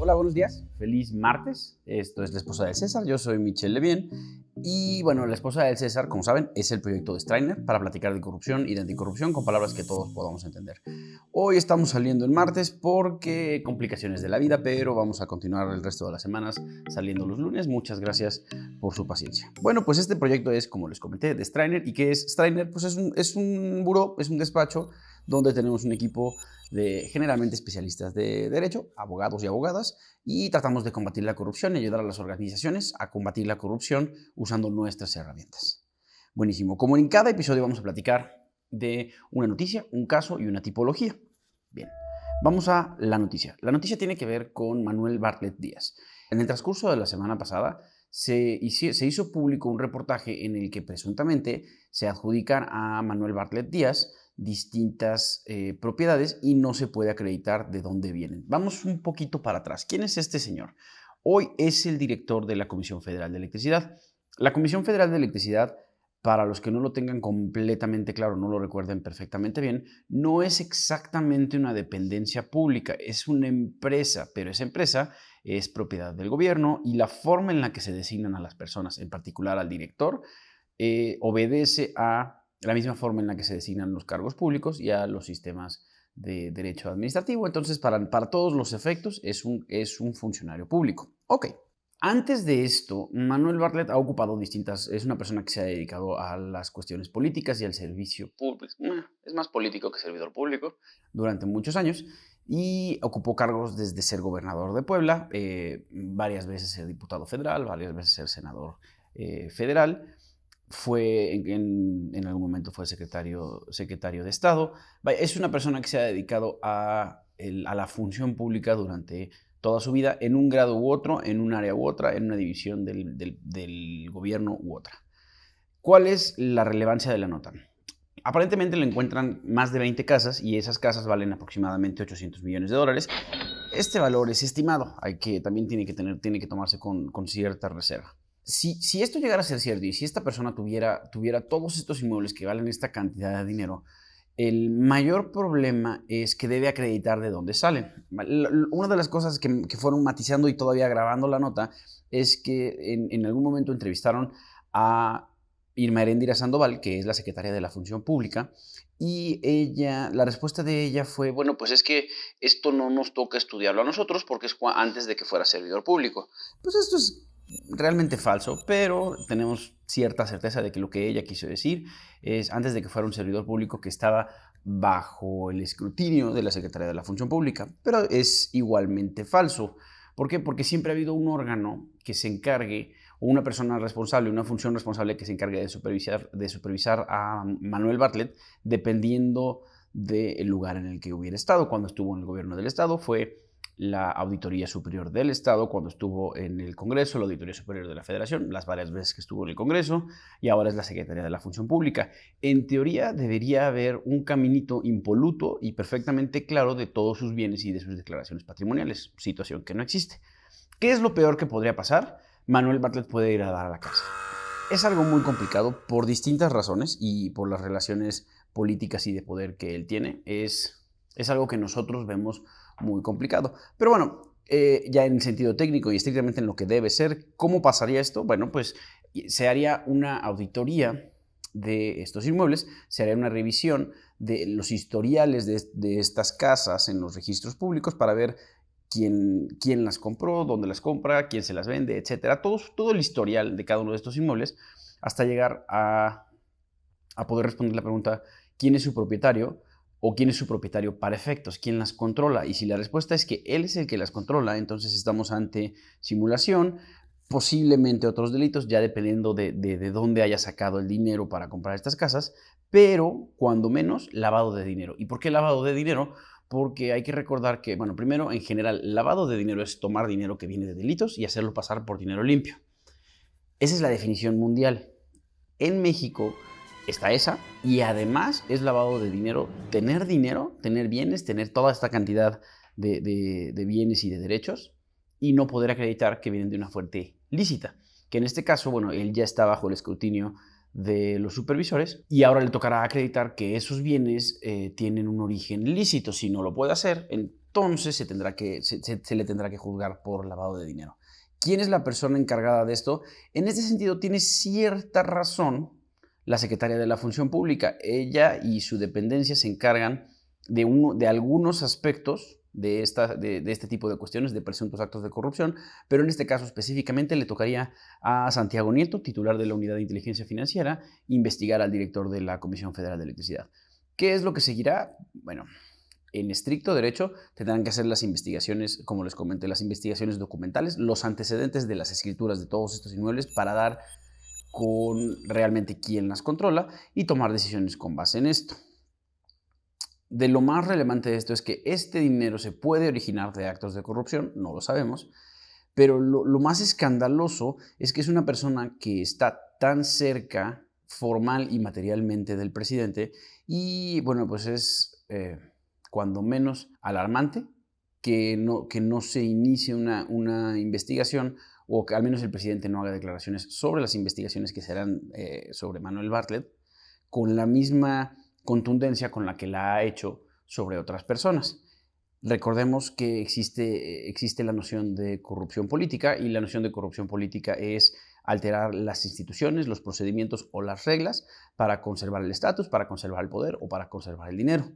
Hola, buenos días. Feliz martes. Esto es La Esposa del César. Yo soy Michelle Levien. Y bueno, La Esposa del César, como saben, es el proyecto de Strainer para platicar de corrupción y de anticorrupción con palabras que todos podamos entender. Hoy estamos saliendo el martes porque complicaciones de la vida, pero vamos a continuar el resto de las semanas saliendo los lunes. Muchas gracias por su paciencia. Bueno, pues este proyecto es, como les comenté, de Strainer. ¿Y qué es Strainer? Pues es un buró, es un despacho donde tenemos un equipo de generalmente especialistas de derecho, abogados y abogadas, y tratamos de combatir la corrupción y ayudar a las organizaciones a combatir la corrupción usando nuestras herramientas. Buenísimo. Como en cada episodio vamos a platicar de una noticia, un caso y una tipología. Bien, vamos a la noticia. La noticia tiene que ver con Manuel Bartlett Díaz. En el transcurso de la semana pasada se hizo público un reportaje en el que presuntamente se adjudican a Manuel Bartlett Díaz distintas propiedades y no se puede acreditar de dónde vienen. Vamos un poquito para atrás. ¿Quién es este señor? Hoy es el director de la Comisión Federal de Electricidad. La Comisión Federal de Electricidad, para los que no lo tengan completamente claro, no lo recuerden perfectamente bien, no es exactamente una dependencia pública, es una empresa, pero esa empresa es propiedad del gobierno y la forma en la que se designan a las personas, en particular al director, obedece a la misma forma en la que se designan los cargos públicos y a los sistemas de derecho administrativo. Entonces, para todos los efectos, es un funcionario público. Ok. Antes de esto, Manuel Bartlett ha ocupado es una persona que se ha dedicado a las cuestiones políticas y al servicio público. Es más político que servidor público durante muchos años y ocupó cargos desde ser gobernador de Puebla, varias veces ser diputado federal, varias veces ser senador federal. En algún momento fue secretario de Estado. Es una persona que se ha dedicado a la función pública durante toda su vida, en un grado u otro, en un área u otra, en una división del gobierno u otra. ¿Cuál es la relevancia de la nota? Aparentemente le encuentran más de 20 casas y esas casas valen aproximadamente $800 millones. Este valor es estimado, también tiene que tomarse con cierta reserva. Si esto llegara a ser cierto y si esta persona tuviera todos estos inmuebles que valen esta cantidad de dinero, el mayor problema es que debe acreditar de dónde salen. Una de las cosas que fueron matizando y todavía grabando la nota es que en algún momento entrevistaron a Irma Heréndira Sandoval, que es la secretaria de la Función Pública, y la respuesta de ella fue, bueno, pues es que esto no nos toca estudiarlo a nosotros porque es antes de que fuera servidor público. Pues esto es realmente falso, pero tenemos cierta certeza de que lo que ella quiso decir es antes de que fuera un servidor público que estaba bajo el escrutinio de la Secretaría de la Función Pública, pero es igualmente falso. ¿Por qué? Porque siempre ha habido un órgano que se encargue, o una persona responsable, una función responsable que se encargue de supervisar a Manuel Bartlett, dependiendo del lugar en el que hubiera estado. Cuando estuvo en el gobierno del estado fue la Auditoría Superior del Estado, cuando estuvo en el Congreso, la Auditoría Superior de la Federación, las varias veces que estuvo en el Congreso, y ahora es la Secretaría de la Función Pública. En teoría debería haber un caminito impoluto y perfectamente claro de todos sus bienes y de sus declaraciones patrimoniales, situación que no existe. ¿Qué es lo peor que podría pasar? Manuel Bartlett puede ir a dar a la cárcel. Es algo muy complicado por distintas razones y por las relaciones políticas y de poder que él tiene. Es algo que nosotros vemos muy complicado. Pero bueno, ya en sentido técnico y estrictamente en lo que debe ser, ¿cómo pasaría esto? Bueno, pues se haría una auditoría de estos inmuebles, se haría una revisión de los historiales de estas casas en los registros públicos para ver quién las compró, dónde las compra, quién se las vende, etcétera. Todo el historial de cada uno de estos inmuebles hasta llegar a poder responder la pregunta ¿quién es su propietario? ¿O quién es su propietario para efectos? ¿Quién las controla? Y si la respuesta es que él es el que las controla, entonces estamos ante simulación, posiblemente otros delitos, ya dependiendo de dónde haya sacado el dinero para comprar estas casas, pero cuando menos lavado de dinero. ¿Y por qué lavado de dinero? Porque hay que recordar que, bueno, primero, en general, lavado de dinero es tomar dinero que viene de delitos y hacerlo pasar por dinero limpio. Esa es la definición mundial. En México está esa, y además es lavado de dinero, tener bienes, tener toda esta cantidad de bienes y de derechos y no poder acreditar que vienen de una fuente lícita, que en este caso, bueno, él ya está bajo el escrutinio de los supervisores y ahora le tocará acreditar que esos bienes tienen un origen lícito. Si no lo puede hacer, entonces se le tendrá que juzgar por lavado de dinero. ¿Quién es la persona encargada de esto? En este sentido, tiene cierta razón la secretaria de la Función Pública. Ella y su dependencia se encargan de algunos aspectos de este tipo de cuestiones, de presuntos actos de corrupción, pero en este caso específicamente le tocaría a Santiago Nieto, titular de la Unidad de Inteligencia Financiera, investigar al director de la Comisión Federal de Electricidad. ¿Qué es lo que seguirá? Bueno, en estricto derecho tendrán que hacer las investigaciones, como les comenté, las investigaciones documentales, los antecedentes de las escrituras de todos estos inmuebles para dar con realmente quién las controla y tomar decisiones con base en esto. De lo más relevante de esto es que este dinero se puede originar de actos de corrupción, no lo sabemos, pero lo más escandaloso es que es una persona que está tan cerca formal y materialmente del presidente y bueno, pues es cuando menos alarmante que no se inicie una investigación o que al menos el presidente no haga declaraciones sobre las investigaciones que serán sobre Manuel Bartlett con la misma contundencia con la que la ha hecho sobre otras personas. Recordemos que existe la noción de corrupción política y la noción de corrupción política es alterar las instituciones, los procedimientos o las reglas para conservar el estatus, para conservar el poder o para conservar el dinero.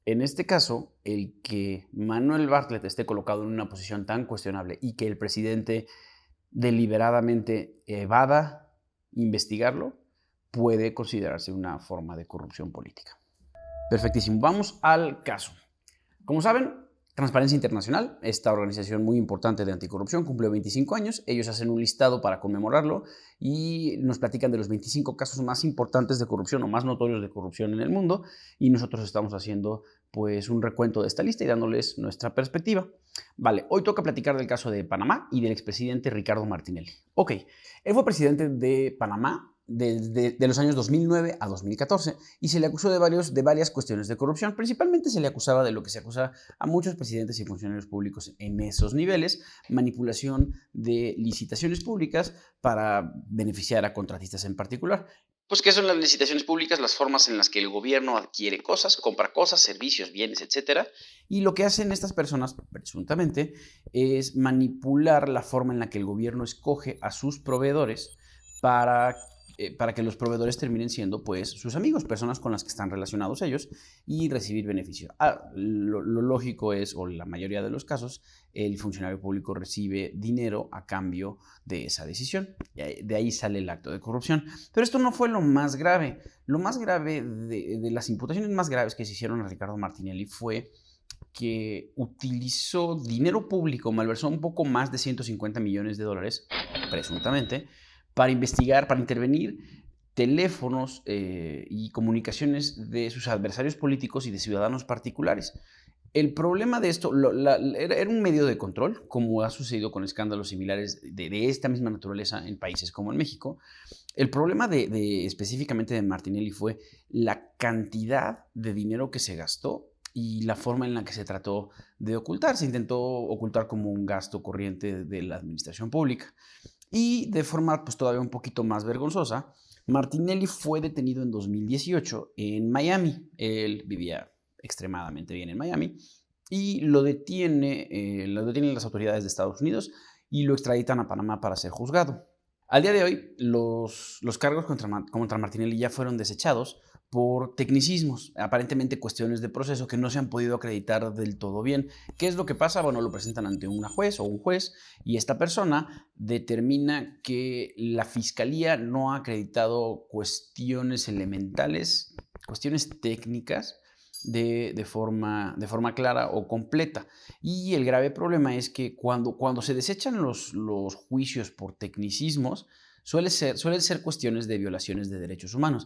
En este caso, el que Manuel Bartlett esté colocado en una posición tan cuestionable y que el presidente deliberadamente evada investigarlo, puede considerarse una forma de corrupción política. Perfectísimo. Vamos al caso. Como saben, Transparencia Internacional, esta organización muy importante de anticorrupción, cumplió 25 años. Ellos hacen un listado para conmemorarlo y nos platican de los 25 casos más importantes de corrupción o más notorios de corrupción en el mundo. Y nosotros estamos haciendo pues un recuento de esta lista y dándoles nuestra perspectiva. Vale, hoy toca platicar del caso de Panamá y del expresidente Ricardo Martinelli. Ok, él fue presidente de Panamá de los años 2009 a 2014 y se le acusó de varias cuestiones de corrupción. Principalmente se le acusaba de lo que se acusa a muchos presidentes y funcionarios públicos en esos niveles: manipulación de licitaciones públicas para beneficiar a contratistas en particular. Pues, ¿qué son las licitaciones públicas? Las formas en las que el gobierno adquiere cosas, compra cosas, servicios, bienes, etcétera. Y lo que hacen estas personas, presuntamente, es manipular la forma en la que el gobierno escoge a sus proveedores para que los proveedores terminen siendo pues sus amigos, personas con las que están relacionados ellos y recibir beneficio. Lo lógico es, o la mayoría de los casos, el funcionario público recibe dinero a cambio de esa decisión. De ahí sale el acto de corrupción. Pero esto no fue lo más grave. Lo más grave de las imputaciones más graves que se hicieron a Ricardo Martinelli fue que utilizó dinero público, malversó un poco más de 150 millones de dólares, presuntamente, para investigar, para intervenir teléfonos y comunicaciones de sus adversarios políticos y de ciudadanos particulares. El problema de esto era un medio de control, como ha sucedido con escándalos similares de esta misma naturaleza en países como en México. El problema específicamente de Martinelli fue la cantidad de dinero que se gastó y la forma en la que se trató de ocultar. Se intentó ocultar como un gasto corriente de la administración pública. Y de forma pues todavía un poquito más vergonzosa, Martinelli fue detenido en 2018 en Miami. Él vivía extremadamente bien en Miami y lo detienen las autoridades de Estados Unidos y lo extraditan a Panamá para ser juzgado. Al día de hoy, los cargos contra Martinelli ya fueron desechados por tecnicismos, aparentemente cuestiones de proceso que no se han podido acreditar del todo bien. ¿Qué es lo que pasa? Bueno, lo presentan ante una juez o un juez y esta persona determina que la fiscalía no ha acreditado cuestiones elementales, cuestiones técnicas de forma clara o completa. Y el grave problema es que cuando se desechan los juicios por tecnicismos, suelen ser cuestiones de violaciones de derechos humanos.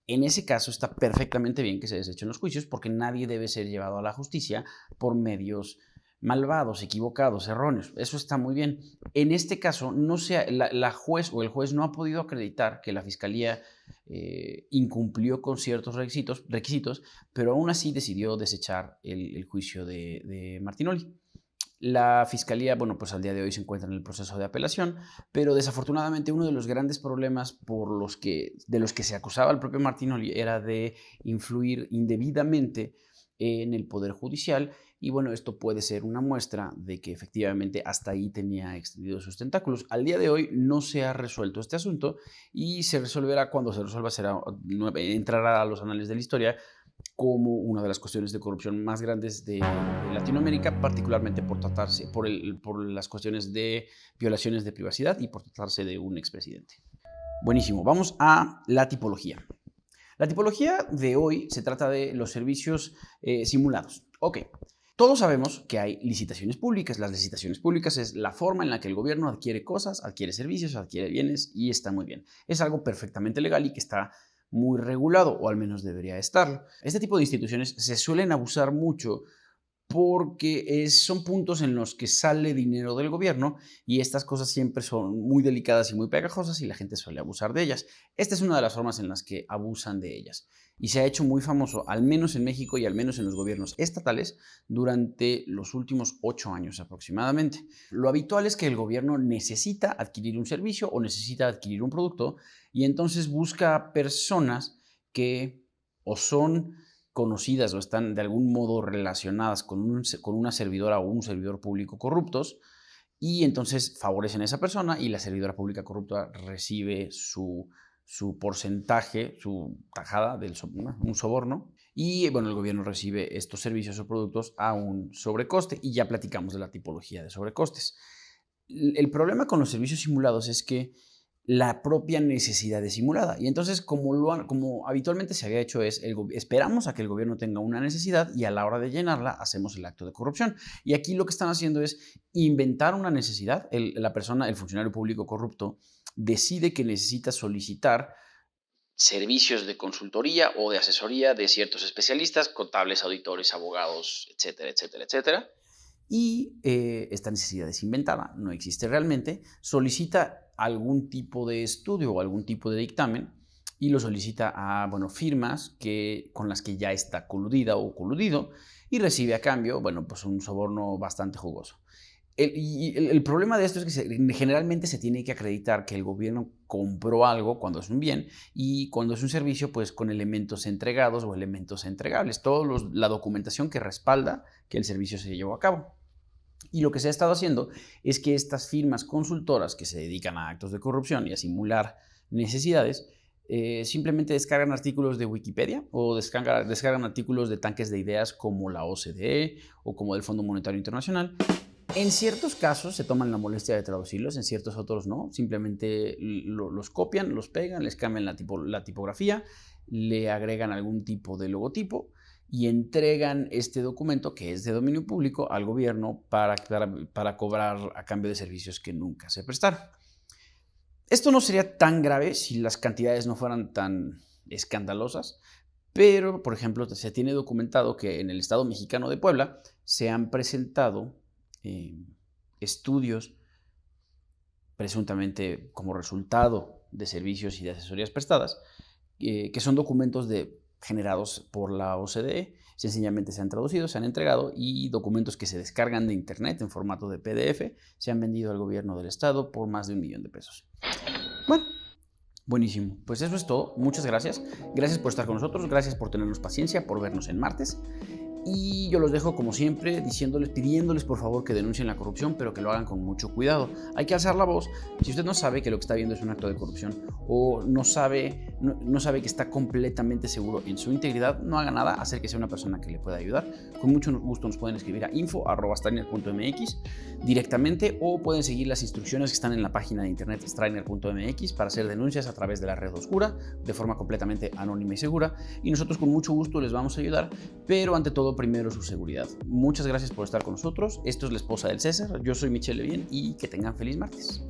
En ese caso está perfectamente bien que se desechen los juicios porque nadie debe ser llevado a la justicia por medios malvados, equivocados, erróneos. Eso está muy bien. En este caso, la juez o el juez no ha podido acreditar que la fiscalía incumplió con ciertos requisitos, pero aún así decidió desechar el juicio de Martinelli. La fiscalía, bueno, pues al día de hoy se encuentra en el proceso de apelación, pero desafortunadamente uno de los grandes problemas de los que se acusaba el propio Martinelli era de influir indebidamente en el Poder Judicial Y bueno, esto puede ser una muestra de que efectivamente hasta ahí tenía extendidos sus tentáculos. Al día de hoy no se ha resuelto este asunto y se resolverá cuando se resuelva, entrará a los anales de la historia como una de las cuestiones de corrupción más grandes de Latinoamérica, particularmente por las cuestiones de violaciones de privacidad y por tratarse de un expresidente. Buenísimo, vamos a la tipología. La tipología de hoy se trata de los servicios simulados. Ok, todos sabemos que hay licitaciones públicas. Las licitaciones públicas es la forma en la que el gobierno adquiere cosas, adquiere servicios, adquiere bienes y está muy bien. Es algo perfectamente legal y que está muy regulado, o al menos debería estarlo. Este tipo de instituciones se suelen abusar mucho porque son puntos en los que sale dinero del gobierno y estas cosas siempre son muy delicadas y muy pegajosas y la gente suele abusar de ellas. Esta es una de las formas en las que abusan de ellas y se ha hecho muy famoso, al menos en México y al menos en los gobiernos estatales, durante los últimos 8 años aproximadamente. Lo habitual es que el gobierno necesita adquirir un servicio o necesita adquirir un producto y entonces busca personas que o son conocidas o están de algún modo relacionadas con una servidora o un servidor público corruptos y entonces favorecen a esa persona y la servidora pública corrupta recibe su porcentaje, su tajada, un soborno y bueno, el gobierno recibe estos servicios o productos a un sobrecoste y ya platicamos de la tipología de sobrecostes. El problema con los servicios simulados es que la propia necesidad es simulada. Y entonces, como habitualmente se había hecho, esperamos a que el gobierno tenga una necesidad y a la hora de llenarla hacemos el acto de corrupción. Y aquí lo que están haciendo es inventar una necesidad. El funcionario público corrupto, decide que necesita solicitar servicios de consultoría o de asesoría de ciertos especialistas, contables, auditores, abogados, etcétera, etcétera, etcétera. Y esta necesidad es inventada, no existe realmente, solicita algún tipo de estudio o algún tipo de dictamen y lo solicita a firmas con las que ya está coludida o coludido y recibe a cambio pues un soborno bastante jugoso. El problema de esto es que generalmente se tiene que acreditar que el gobierno compró algo cuando es un bien y cuando es un servicio, pues con elementos entregados o elementos entregables. La documentación que respalda que el servicio se llevó a cabo. Y lo que se ha estado haciendo es que estas firmas consultoras que se dedican a actos de corrupción y a simular necesidades, simplemente descargan artículos de Wikipedia o descargan artículos de tanques de ideas como la OCDE o como del Fondo Monetario Internacional. En ciertos casos se toman la molestia de traducirlos, en ciertos otros no. Simplemente los copian, los pegan, les cambian la tipografía, le agregan algún tipo de logotipo y entregan este documento, que es de dominio público, al gobierno para cobrar a cambio de servicios que nunca se prestaron. Esto no sería tan grave si las cantidades no fueran tan escandalosas, pero, por ejemplo, se tiene documentado que en el estado mexicano de Puebla se han presentado estudios presuntamente como resultado de servicios y de asesorías prestadas, que son documentos generados por la OCDE, sencillamente se han traducido, se han entregado y documentos que se descargan de internet en formato de PDF se han vendido al gobierno del estado por más de $1 millón. Bueno, buenísimo. Pues eso es todo. Muchas gracias. Gracias por estar con nosotros, gracias por tenernos paciencia, por vernos en martes. Y yo los dejo como siempre pidiéndoles por favor que denuncien la corrupción, pero que lo hagan con mucho cuidado. Hay que alzar la voz. Si usted no sabe que lo que está viendo es un acto de corrupción o no sabe que está completamente seguro en su integridad, no haga nada, acérquese a una persona que le pueda ayudar. Con mucho gusto nos pueden escribir a info@strainer.mx directamente o pueden seguir las instrucciones que están en la página de internet strainer.mx para hacer denuncias a través de la red oscura de forma completamente anónima y segura. Y nosotros con mucho gusto les vamos a ayudar, pero ante todo primero su seguridad. Muchas gracias por estar con nosotros. Esto es La Esposa del César. Yo soy Michelle Levien y que tengan feliz martes.